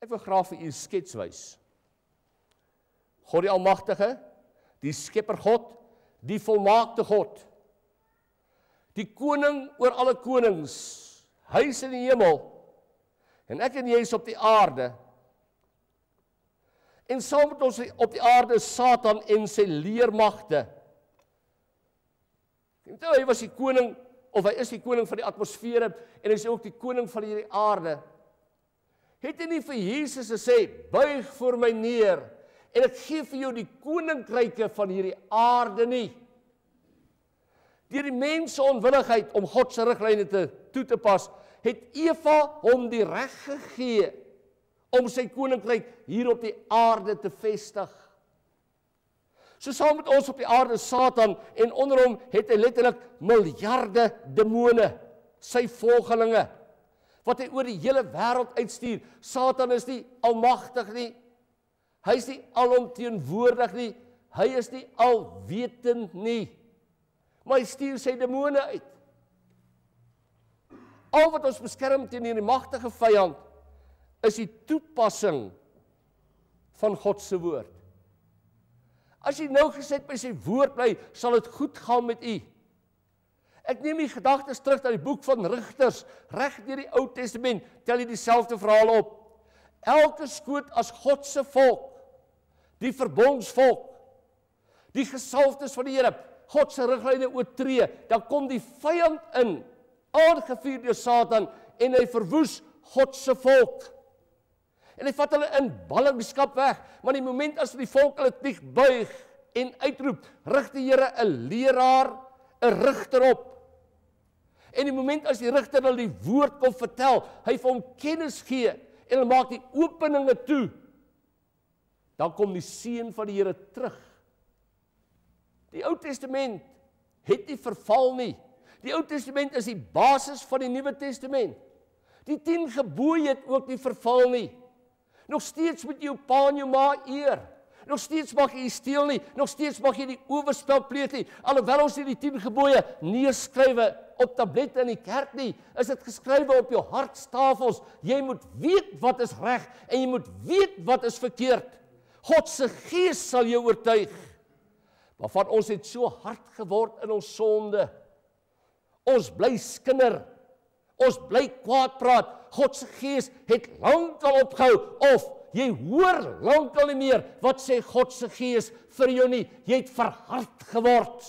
Ek wil graag vir u 'n skets wys. God die Almagtige, die Skepper God, die volmaakte God, die koning oor alle konings, hy is in die hemel, en ek en jy is op die aarde, en saam met ons op die aarde is Satan en sy leermagte. Hy was die koning, of hy is die koning van die atmosfere, en hy is ook die koning van hierdie aarde. Het hy nie vir Jesus gesê, buig voor my neer, en ek gee vir jou die koninkryke van hierdie aarde nie. Deur die mens se onwilligheid om God se riglyne toe te pas, het Eva hom die reg gegee om sy koninkryk hier op die aarde te vestig. So saam met ons op die aarde Satan, en onder hom het hy letterlik miljarde demone, sy volgelinge, wat hy oor die hele wêreld uitstuur. Satan is nie almagtig nie, hy is nie alomteenwoordig nie, hy is nie alwetend nie, maar hy stuur sy demone uit. Al wat ons beskerm teen hierdie magtige vyand, is die toepassing van God se woord. As jy nou geset by sy woord bly, sal dit goed gaan met u. Ek neem die gedagtes terug na die boek van Rigters, reg deur die Ou Testament, tel jy dieselfde verhaal op. Elke skoot as God se volk, die verbondsvolk, die gesalfdes van die Here, God se riglyne oortree, dan kom die vyand in, aangevuur deur Satan, en hy verwoes God se volk. En hy vat hulle in ballingskap weg, maar die moment as die volk hulle knie buig en uitroep, rig die Here 'n leraar, 'n rigter op. En die moment as die rigter hulle die woord kom vertel, hy vir hom kennis gee, en hulle maak die openinge toe, dan kom die seën van die Here terug. Die Ou Testament het nie verval nie. Die Ou Testament is die basis van die Nuwe Testament. Die 10 gebooie het ook nie verval nie. Nog steeds moet jy jou pa en jou ma eer. Nog steeds mag jy nie steel nie. Nog steeds mag jy nie oorspel pleeg nie. Alhoewel ons nie die 10 gebooie neerskrywe op tablette in die kerk nie, is dit geskrywe op jou hartstafels. Jy moet weet wat is reg en jy moet weet wat is verkeerd. God se Gees sal jou oortuig. Maar van ons het so hard geword in ons sonde. Ons bly skinder. Ons bly kwaad praat. God se Gees het lankal opgehou, of jy hoor lankal nie meer wat sê God se Gees vir jou nie. Jy het verhard geword.